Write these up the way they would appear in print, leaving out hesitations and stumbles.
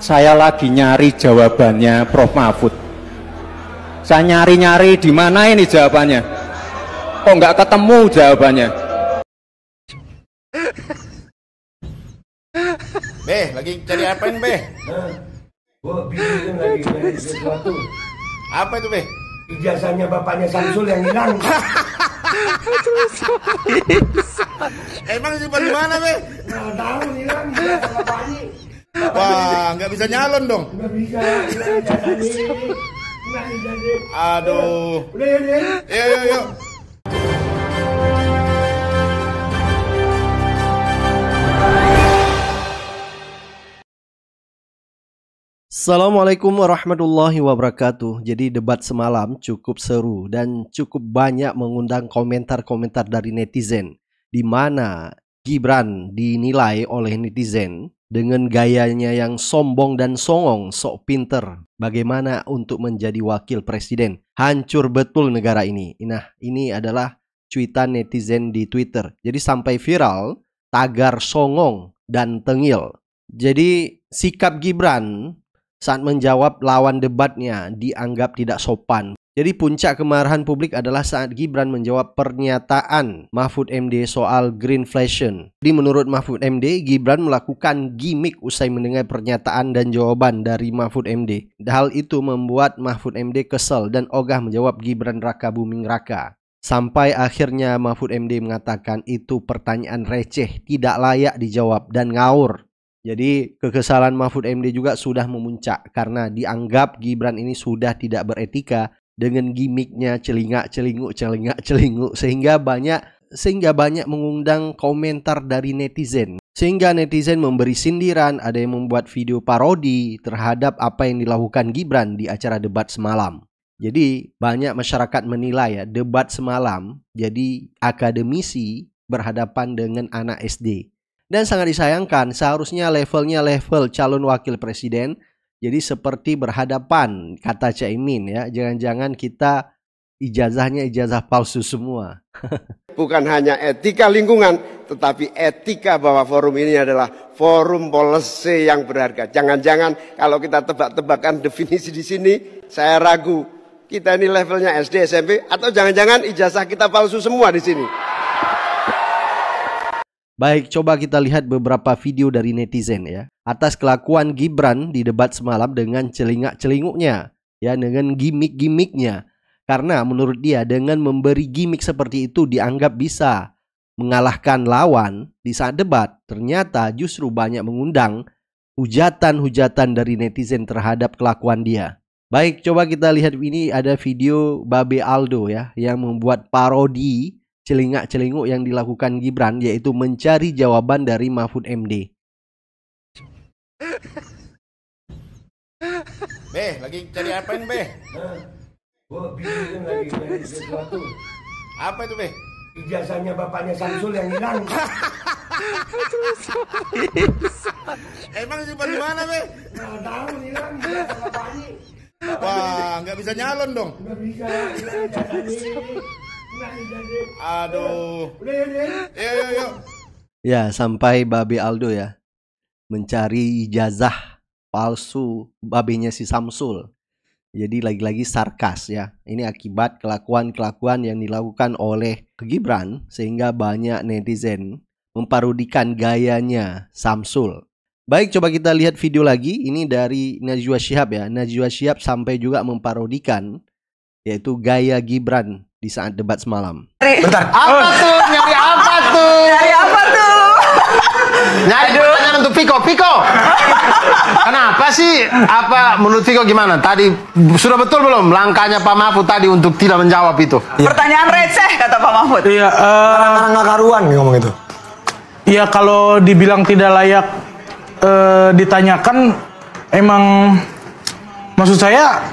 Saya lagi nyari jawabannya Prof. Mahfud. Saya nyari-nyari di mana ini jawabannya. Kok nggak ketemu jawabannya? Beh, lagi cari apain, Beh? Gua bingung lagi dari sesuatu. Apa itu, Beh? Ijazahnya bapaknya Samsul yang hilang. Emang simpan di mana, Beh? Nggak tahu hilang ijazah bapaknya. Wah, nggak bisa nyalon dong. Nggak bisa hilang ijazahnya. Nggak ijazah. Aduh. Udah ya, deh. Yuk. Assalamualaikum warahmatullahi wabarakatuh. Jadi debat semalam cukup seru dan cukup banyak mengundang komentar-komentar dari netizen, di mana Gibran dinilai oleh netizen dengan gayanya yang sombong dan songong, sok pinter bagaimana untuk menjadi wakil presiden. Hancur betul negara ini. Nah, ini adalah cuitan netizen di Twitter. Jadi sampai viral tagar songong dan tengil. Jadi sikap Gibran saat menjawab lawan debatnya dianggap tidak sopan. Jadi puncak kemarahan publik adalah saat Gibran menjawab pernyataan Mahfud MD soal greenflation. Jadi menurut Mahfud MD, Gibran melakukan gimmick usai mendengar pernyataan dan jawaban dari Mahfud MD. Hal itu membuat Mahfud MD kesal dan ogah menjawab Gibran Raka Buming Raka. Sampai akhirnya Mahfud MD mengatakan itu pertanyaan receh, tidak layak dijawab dan ngawur. Jadi kekesalan Mahfud MD juga sudah memuncak karena dianggap Gibran ini sudah tidak beretika dengan gimmicknya celingak-celinguk sehingga banyak mengundang komentar dari netizen. Sehingga netizen memberi sindiran, ada yang membuat video parodi terhadap apa yang dilakukan Gibran di acara debat semalam. Jadi banyak masyarakat menilai ya, debat semalam jadi akademisi berhadapan dengan anak SD. Dan sangat disayangkan, seharusnya levelnya level calon wakil presiden. Jadi seperti berhadapan, kata Caimin ya. Jangan-jangan kita ijazahnya ijazah palsu semua. Bukan hanya etika lingkungan, tetapi etika bahwa forum ini adalah forum policy yang berharga. Jangan-jangan kalau kita tebak-tebakan definisi di sini, saya ragu. Kita ini levelnya SD, SMP, atau jangan-jangan ijazah kita palsu semua di sini. Baik, coba kita lihat beberapa video dari netizen ya atas kelakuan Gibran di debat semalam dengan celingak-celinguknya ya, dengan gimmick-gimmicknya. Karena menurut dia dengan memberi gimmick seperti itu dianggap bisa mengalahkan lawan di saat debat. Ternyata justru banyak mengundang hujatan-hujatan dari netizen terhadap kelakuan dia. Baik, coba kita lihat, ini ada video Babe Aldo ya yang membuat parodi celingak-celinguk yang dilakukan Gibran, yaitu mencari jawaban dari Mahfud MD. Beh, lagi cari apain, Beh? Gua bingung lagi dari sesuatu. Apa itu, Beh? Ijazahnya bapaknya Samsul yang hilang. Emang simpan di mana, Beh? Nggak tahu hilang ijazah bapaknya. Wah, nggak bisa nyalon dong. Nggak bisa hilang ijazahnya. Aduh. Udah ya, deh. Yuk. Ya, sampai Babe Aldo ya mencari ijazah palsu babenya si Samsul. Jadi lagi-lagi sarkas ya. Ini akibat kelakuan-kelakuan yang dilakukan oleh Gibran sehingga banyak netizen memparodikan gayanya Samsul. Baik, coba kita lihat video lagi. Ini dari Najwa Shihab ya. Najwa Shihab sampai juga memparodikan yaitu gaya Gibran di saat debat semalam. Bentar, apa tuh? Nyari apa tuh? Nyari pertanyaan untuk Piko. Kenapa sih? Apa menurut Piko gimana? Tadi sudah betul belum langkahnya Pak Mahfud tadi untuk tidak menjawab itu? Pertanyaan receh kata Pak Mahfud. Iya, nggak karuan ngomong itu. Iya, kalau dibilang tidak layak ditanyakan, emang maksud saya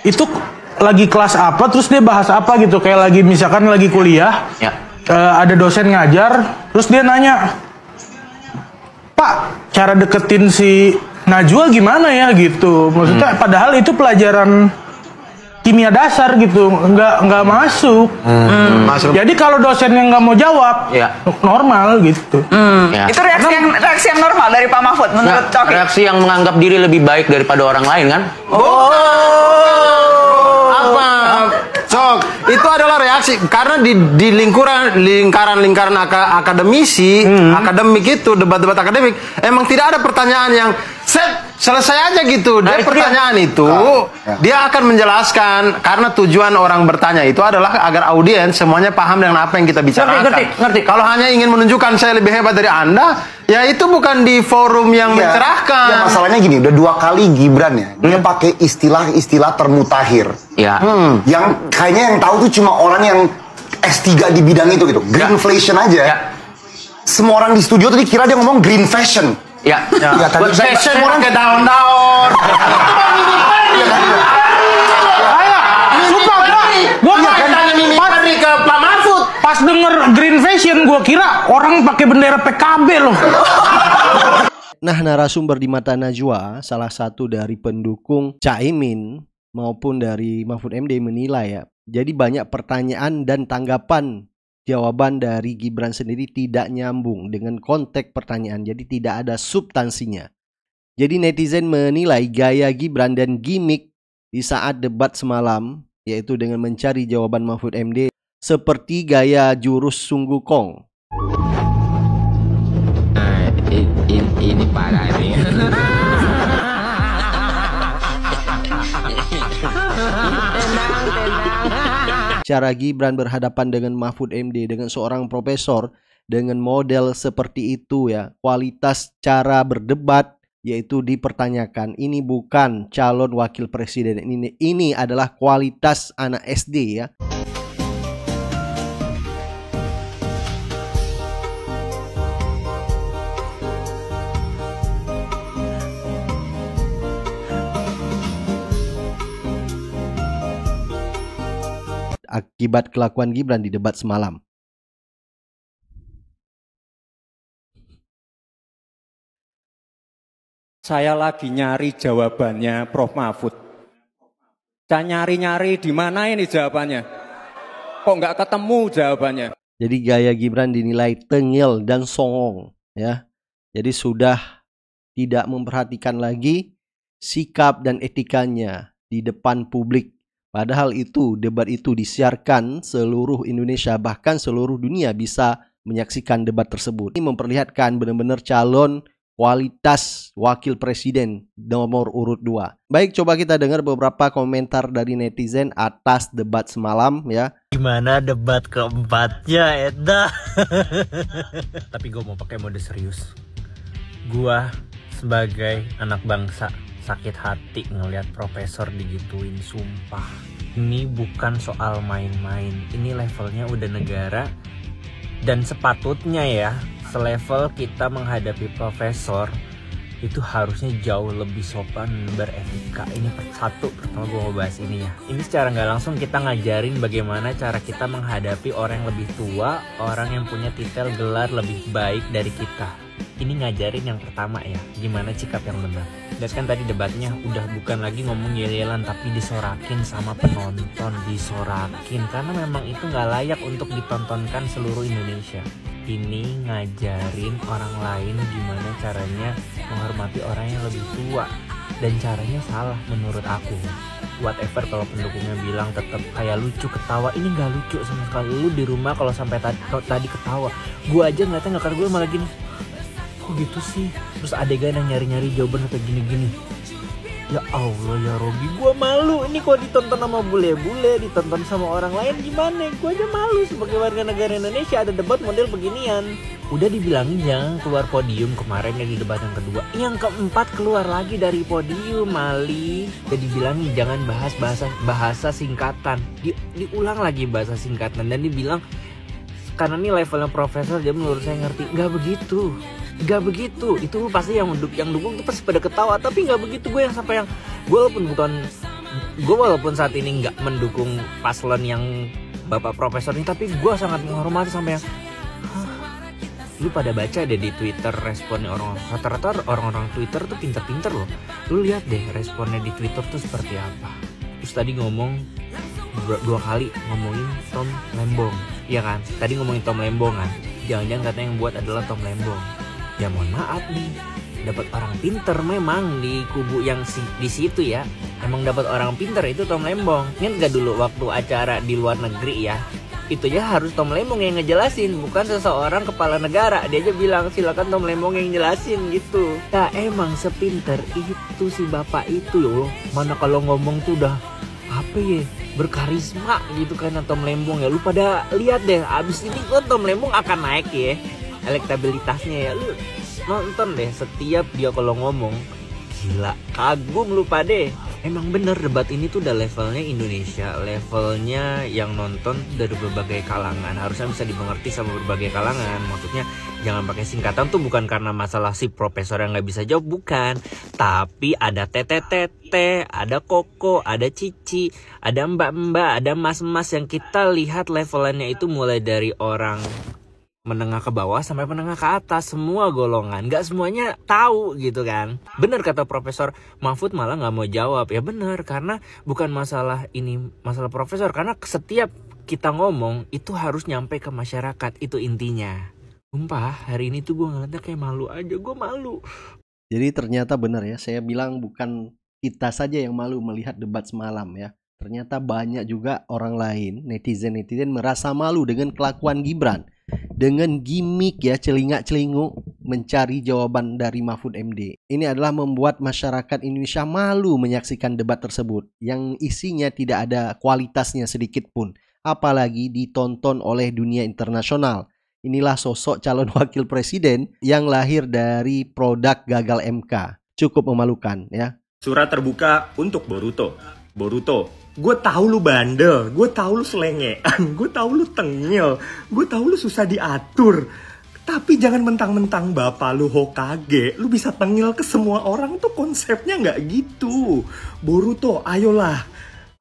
itu lagi kelas apa, terus dia bahas apa gitu, kayak lagi misalkan lagi kuliah ya. Ada dosen ngajar, terus dia nanya, Pak, cara deketin si Najwa gimana ya gitu, maksudnya padahal itu pelajaran kimia dasar gitu, nggak masuk. Jadi kalau dosen yang nggak mau jawab, normal gitu. Itu reaksi yang normal dari Pak Mahfud menurut Coki. Reaksi yang menganggap diri lebih baik daripada orang lain kan? Apa? Cok, itu adalah reaksi karena di lingkaran akademisi, akademik itu debat-debat akademik emang tidak ada pertanyaan yang selesai aja gitu. Dia pertanyaan itu dia akan menjelaskan karena tujuan orang bertanya itu adalah agar audiens semuanya paham dengan apa yang kita bicarakan. Ngerti. Kalau hanya ingin menunjukkan saya lebih hebat dari Anda, ya itu bukan di forum yang mencerahkan. Ya masalahnya gini, udah 2 kali Gibran ya, dia pakai istilah-istilah termutakhir. Yang kayaknya yang tahu tuh cuma orang yang S3 di bidang itu gitu. Greenflation aja. Semua orang di studio tadi kira dia ngomong green fashion. Tadi fashion orang kayak daun-daun. Pas denger green fashion, gue kira orang pakai bendera PKB loh. Nah, narasumber di Mata Najwa, salah satu dari pendukung Caimin maupun dari Mahfud MD menilai ya. Jadi banyak pertanyaan dan tanggapan jawaban dari Gibran sendiri tidak nyambung dengan konteks pertanyaan. Jadi tidak ada substansinya. Jadi netizen menilai gaya Gibran dan gimmick di saat debat semalam, yaitu dengan mencari jawaban Mahfud MD, seperti gaya jurus Sunggu Kong. Ini parah nih. Cara Gibran berhadapan dengan Mahfud MD, dengan seorang profesor dengan model seperti itu ya, kualitas cara berdebat yaitu dipertanyakan. Ini bukan calon wakil presiden, ini adalah kualitas anak SD ya. Akibat kelakuan Gibran di debat semalam. Saya lagi nyari jawabannya Prof. Mahfud. Saya nyari-nyari di mana ini jawabannya. Kok nggak ketemu jawabannya. Jadi gaya Gibran dinilai tengil dan songong ya. Jadi sudah tidak memperhatikan lagi sikap dan etikanya di depan publik. Padahal itu, debat itu disiarkan seluruh Indonesia, bahkan seluruh dunia bisa menyaksikan debat tersebut. Ini memperlihatkan benar-benar calon kualitas wakil presiden nomor urut 2. Baik, coba kita dengar beberapa komentar dari netizen atas debat semalam ya. Gimana debat keempatnya, Eda? Tapi gue mau pakai mode serius. Gue sebagai anak bangsa sakit hati ngelihat profesor digituin, sumpah. Ini bukan soal main-main, ini levelnya udah negara. Dan sepatutnya ya, selevel kita menghadapi profesor itu harusnya jauh lebih sopan, beretika. Ini pertama gue mau bahas ini ya. Ini secara nggak langsung kita ngajarin bagaimana cara kita menghadapi orang yang lebih tua, orang yang punya titel gelar lebih baik dari kita. Ini ngajarin yang pertama ya, gimana sikap yang benar. Dan kan tadi debatnya udah bukan lagi ngomong yel-yelan, tapi disorakin sama penonton, disorakin. Karena memang itu nggak layak untuk ditontonkan seluruh Indonesia. Ini ngajarin orang lain gimana caranya menghormati orang yang lebih tua. Dan caranya salah menurut aku. Whatever kalau pendukungnya bilang tetap kayak lucu ketawa, ini nggak lucu sama sekali. Lu di rumah kalau sampai tadi ketawa, gue aja ngeliatnya nggak, karena gue malah gini, kok gitu sih? Terus adegan yang nyari-nyari jawaban kayak gini-gini. Ya Allah ya Robi, gue malu. Ini kok ditonton sama bule-bule, ditonton sama orang lain gimana? Gue aja malu sebagai warga negara Indonesia ada debat model beginian. Udah dibilangin jangan keluar podium kemarin yang di debat yang kedua. Yang keempat keluar lagi dari podium, Mali. Udah dibilangin jangan bahas bahasa singkatan. Diulang lagi bahasa singkatan dan dibilang karena ini levelnya profesor, dia menurut saya ngerti. Nggak begitu, itu pasti yang dukung tuh pasti pada ketawa, tapi nggak begitu. Gue walaupun saat ini nggak mendukung paslon yang bapak profesor ini, tapi gue sangat menghormati sampai yang lu pada baca deh di Twitter responnya orang, rata-rata orang-orang Twitter tuh pinter-pinter loh. Lu lihat deh responnya di Twitter tuh seperti apa. terus tadi ngomong 2 kali ngomongin Tom Lembong, iya kan? Tadi ngomongin Tom Lembong kan, jangan-jangan katanya yang buat adalah Tom Lembong. Ya mohon maaf nih, dapat orang pinter memang di kubu yang di situ ya, emang dapat orang pinter itu Tom Lembong. Ingat gak dulu waktu acara di luar negeri ya, itu ya harus Tom Lembong yang ngejelasin, bukan seseorang kepala negara. Dia aja bilang silakan Tom Lembong yang jelasin gitu. Nah emang sepinter itu si bapak itu loh. Mana kalau ngomong tuh udah apa ya, berkarisma gitu kan Tom Lembong ya. Lu pada lihat deh, abis ini kan Tom Lembong akan naik ya elektabilitasnya ya. Lu nonton deh setiap dia kalau ngomong, gila, kagum lu pade. Emang bener debat ini tuh udah levelnya Indonesia, levelnya yang nonton dari berbagai kalangan, harusnya bisa dimengerti sama berbagai kalangan. Maksudnya jangan pakai singkatan tuh bukan karena masalah si profesor yang nggak bisa jawab, bukan, tapi ada tete, ada koko, ada cici, ada mbak-mbak, ada mas-mas yang kita lihat levelannya itu mulai dari orang menengah ke bawah sampai menengah ke atas, semua golongan, nggak semuanya tahu gitu kan. Bener kata Profesor Mahfud malah nggak mau jawab. Ya bener, karena bukan masalah ini masalah profesor, karena setiap kita ngomong itu harus nyampe ke masyarakat, itu intinya. Sumpah hari ini tuh gue ngeliatnya kayak malu aja, gue malu. Jadi ternyata benar ya, saya bilang bukan kita saja yang malu melihat debat semalam ya. Ternyata banyak juga orang lain, netizen merasa malu dengan kelakuan Gibran. Dengan gimmick ya, celingak-celinguk mencari jawaban dari Mahfud MD. Ini adalah membuat masyarakat Indonesia malu menyaksikan debat tersebut yang isinya tidak ada kualitasnya sedikit pun, apalagi ditonton oleh dunia internasional. Inilah sosok calon wakil presiden yang lahir dari produk gagal MK. Cukup memalukan ya. Surat terbuka untuk Boruto. Boruto, gue tahu lu bandel, gue tahu lu selengean, gue tahu lu tengil, gue tahu lu susah diatur. Tapi jangan mentang-mentang bapak lu Hokage, lu bisa tengil ke semua orang, tuh konsepnya nggak gitu. Boruto, ayolah.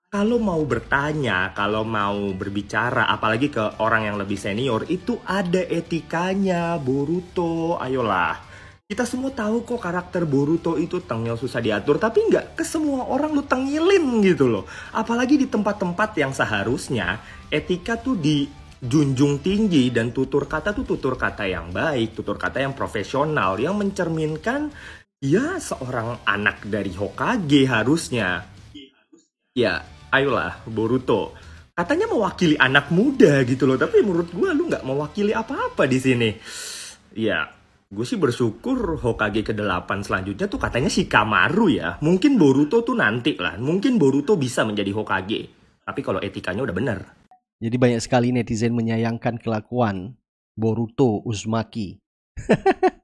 Kalau mau bertanya, kalau mau berbicara, apalagi ke orang yang lebih senior, itu ada etikanya, Boruto, ayolah. Kita semua tahu kok karakter Boruto itu tengil, susah diatur, tapi nggak ke semua orang lu tengilin gitu loh. Apalagi di tempat-tempat yang seharusnya etika tuh dijunjung tinggi dan tutur kata tuh tutur kata yang baik, tutur kata yang profesional, yang mencerminkan ya seorang anak dari Hokage harusnya. Ya, ayolah Boruto. Katanya mewakili anak muda gitu loh, tapi menurut gue lu nggak mewakili apa-apa di sini. Ya, gue sih bersyukur Hokage ke-8 selanjutnya tuh katanya Shikamaru ya. Mungkin Boruto tuh nanti lah. Mungkin Boruto bisa menjadi Hokage. Tapi kalau etikanya udah bener. Jadi banyak sekali netizen menyayangkan kelakuan Boruto Uzumaki.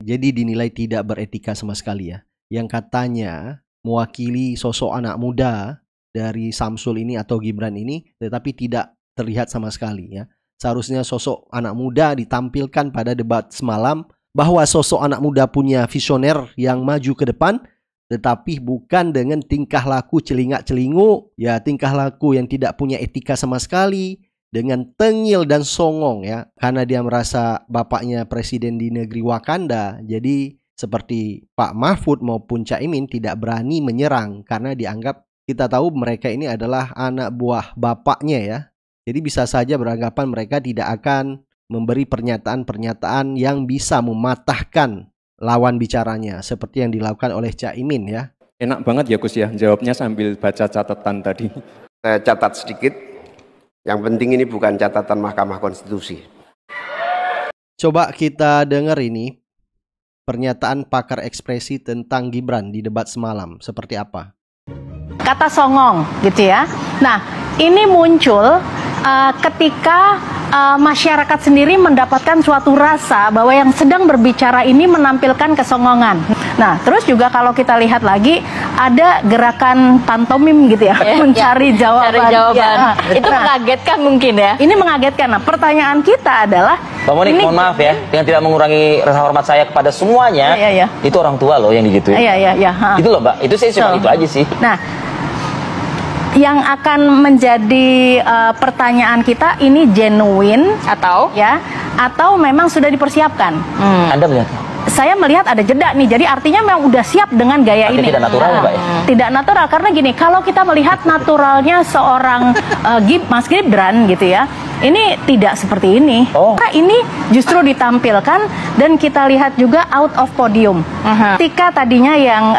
Jadi dinilai tidak beretika sama sekali ya. Yang katanya mewakili sosok anak muda dari Samsul ini atau Gibran ini, tetapi tidak terlihat sama sekali ya. Seharusnya sosok anak muda ditampilkan pada debat semalam, bahwa sosok anak muda punya visioner yang maju ke depan, tetapi bukan dengan tingkah laku celingak-celinguk, ya tingkah laku yang tidak punya etika sama sekali, dengan tengil dan songong ya, karena dia merasa bapaknya presiden di negeri Wakanda. Jadi seperti Pak Mahfud maupun Caimin tidak berani menyerang karena dianggap, kita tahu mereka ini adalah anak buah bapaknya ya. Jadi bisa saja beranggapan mereka tidak akan memberi pernyataan-pernyataan yang bisa mematahkan lawan bicaranya seperti yang dilakukan oleh Caimin ya. Enak banget ya Gus ya, jawabnya sambil baca catatan tadi. Saya catat sedikit. Yang penting ini bukan catatan Mahkamah Konstitusi. Coba kita dengar ini pernyataan pakar ekspresi tentang Gibran di debat semalam seperti apa. Kata songong gitu ya. Nah, ini muncul ketika masyarakat sendiri mendapatkan suatu rasa bahwa yang sedang berbicara ini menampilkan kesongongan. Nah, terus juga kalau kita lihat lagi ada gerakan pantomim gitu ya, mencari jawaban. Cari jawaban. Ya, Itu mengagetkan mungkin ya. Ini mengagetkan. Nah, pertanyaan kita adalah, Bang Monik, mohon maaf ya, dengan tidak mengurangi rasa hormat saya kepada semuanya, itu orang tua loh yang digituin. Iya. Itu loh Mbak, itu saya cuma itu aja sih. Nah, yang akan menjadi pertanyaan kita ini genuine atau memang sudah dipersiapkan? Anda melihat? saya melihat ada jeda nih. Jadi artinya memang udah siap dengan gaya ini. Tidak natural ya, Mbak ya? Tidak natural karena gini, kalau kita melihat naturalnya seorang Mas Gibran gitu ya, ini tidak seperti ini. Karena ini justru ditampilkan dan kita lihat juga out of podium. Ketika tadinya yang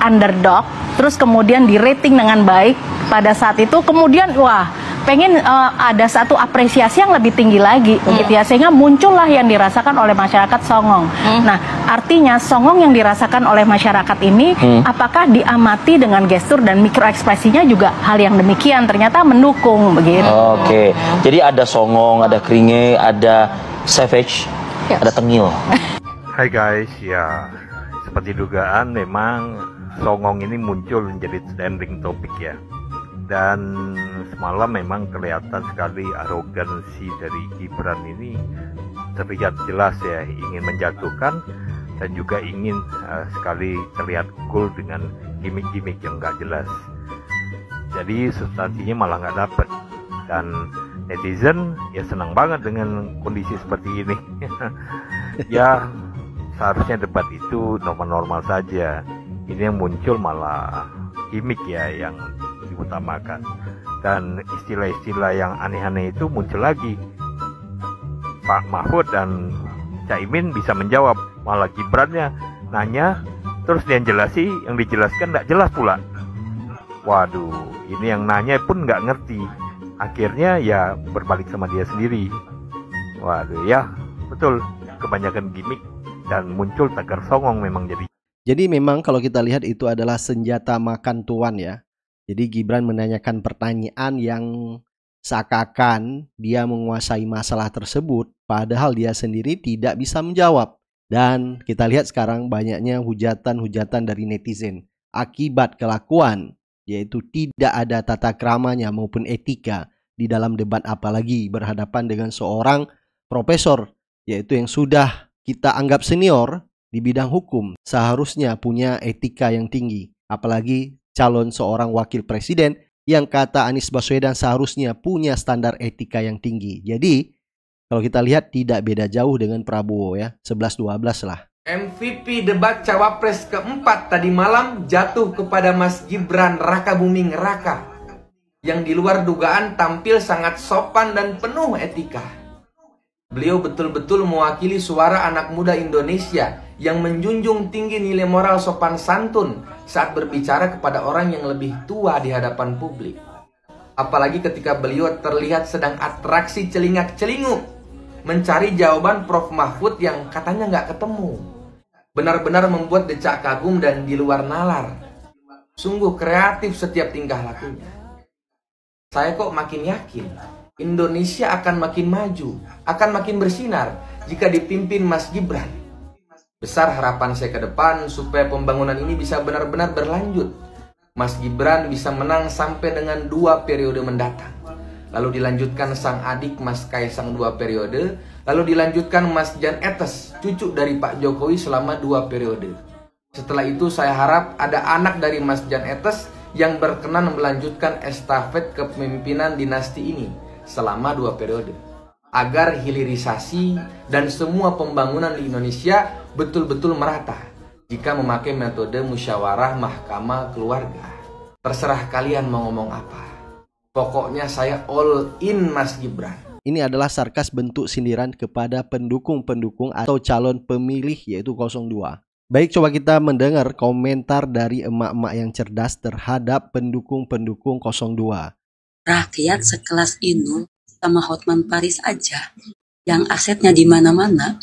underdog, terus kemudian di rating dengan baik pada saat itu, kemudian wah pengen ada satu apresiasi yang lebih tinggi lagi, gitu ya, sehingga muncullah yang dirasakan oleh masyarakat songong. Nah, artinya songong yang dirasakan oleh masyarakat ini, apakah diamati dengan gestur dan mikroekspresinya juga hal yang demikian, ternyata mendukung begitu. Oke, jadi ada songong, ada keringe, ada savage, ada tengil. Hai guys, ya seperti dugaan memang songong ini muncul menjadi trending topik ya. Dan semalam memang kelihatan sekali arogansi dari Gibran ini terlihat jelas ya, ingin menjatuhkan dan juga ingin sekali terlihat cool dengan gimmick-gimmick yang nggak jelas. Jadi substansinya malah nggak dapet, dan netizen ya senang banget dengan kondisi seperti ini. Ya seharusnya debat itu normal-normal saja. Ini yang muncul malah gimmick ya yang diutamakan, dan istilah-istilah yang aneh-aneh itu muncul lagi. Pak Mahfud dan Caimin bisa menjawab, malah Gibrannya nanya terus dia yang dijelaskan nggak jelas pula. Waduh, ini yang nanya pun nggak ngerti, akhirnya ya berbalik sama dia sendiri. Waduh ya, betul, kebanyakan gimmick dan muncul tagar songong memang jadi. Jadi memang kalau kita lihat itu adalah senjata makan tuan ya. Jadi Gibran menanyakan pertanyaan yang seakan-akan dia menguasai masalah tersebut, padahal dia sendiri tidak bisa menjawab. Dan kita lihat sekarang banyaknya hujatan-hujatan dari netizen akibat kelakuan, yaitu tidak ada tata keramanya maupun etika di dalam debat, apalagi berhadapan dengan seorang profesor, yaitu yang sudah kita anggap senior di bidang hukum, seharusnya punya etika yang tinggi, apalagi calon seorang wakil presiden yang kata Anies Baswedan seharusnya punya standar etika yang tinggi. Jadi kalau kita lihat tidak beda jauh dengan Prabowo ya, 11-12 lah. MVP debat Cawapres keempat tadi malam jatuh kepada Mas Gibran Rakabuming Raka, yang di luar dugaan tampil sangat sopan dan penuh etika. Beliau betul-betul mewakili suara anak muda Indonesia yang menjunjung tinggi nilai moral sopan santun saat berbicara kepada orang yang lebih tua di hadapan publik. Apalagi ketika beliau terlihat sedang atraksi celingak-celinguk mencari jawaban Prof. Mahfud yang katanya nggak ketemu. Benar-benar membuat decak kagum dan di luar nalar. Sungguh kreatif setiap tingkah lakunya. Saya kok makin yakin Indonesia akan makin maju, akan makin bersinar jika dipimpin Mas Gibran. Besar harapan saya ke depan supaya pembangunan ini bisa benar-benar berlanjut. Mas Gibran bisa menang sampai dengan 2 periode mendatang. Lalu dilanjutkan sang adik Mas Kaisang 2 periode. Lalu dilanjutkan Mas Jan Etes, cucu dari Pak Jokowi selama 2 periode. Setelah itu saya harap ada anak dari Mas Jan Etes yang berkenan melanjutkan estafet kepemimpinan dinasti ini selama 2 periode. Agar hilirisasi dan semua pembangunan di Indonesia betul-betul merata jika memakai metode musyawarah mahkamah keluarga. Terserah kalian mau ngomong apa. Pokoknya saya all in Mas Gibran. Ini adalah sarkas bentuk sindiran kepada pendukung-pendukung atau calon pemilih yaitu 02. Baik, coba kita mendengar komentar dari emak-emak yang cerdas terhadap pendukung-pendukung 02. Rakyat sekelas Inul sama Hotman Paris aja yang asetnya di mana-mana.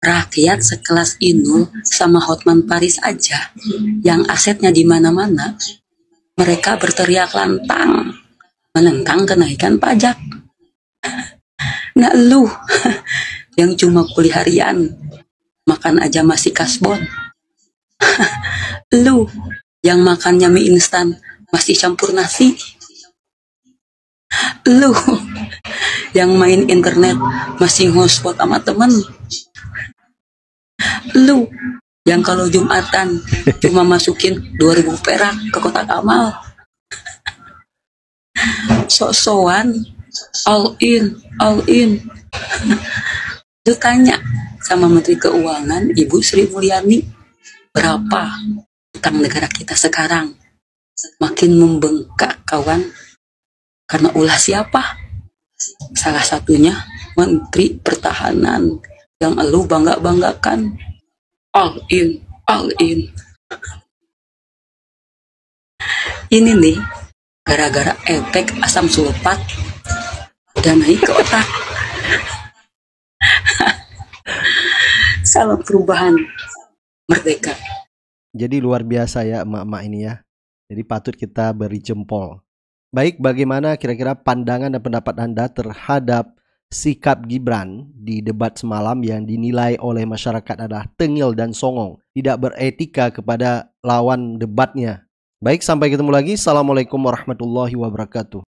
Rakyat sekelas Inul sama Hotman Paris aja yang asetnya di mana-mana. Mereka berteriak lantang menentang kenaikan pajak. Nah lu yang cuma kuliah harian, makan aja masih kasbon. Lu yang makannya mie instan masih campur nasi. Lu yang main internet masih hotspot sama temen. Lu yang kalau Jumatan cuma masukin 2000 perak ke kotak amal. Sok-sokan all in. Lu tanya sama Menteri Keuangan Ibu Sri Mulyani. Berapa utang negara kita sekarang? Makin membengkak kawan. Karena ulah siapa? Salah satunya Menteri Pertahanan yang lu bangga-banggakan. All in, all in. Ini nih, gara-gara efek asam sulfat udah naik ke otak. Salam perubahan merdeka. Jadi luar biasa ya emak-emak ini ya. Jadi patut kita beri jempol. Baik, bagaimana kira-kira pandangan dan pendapat Anda terhadap sikap Gibran di debat semalam yang dinilai oleh masyarakat adalah tengil dan songong, tidak beretika kepada lawan debatnya. Baik, sampai ketemu lagi. Assalamualaikum warahmatullahi wabarakatuh.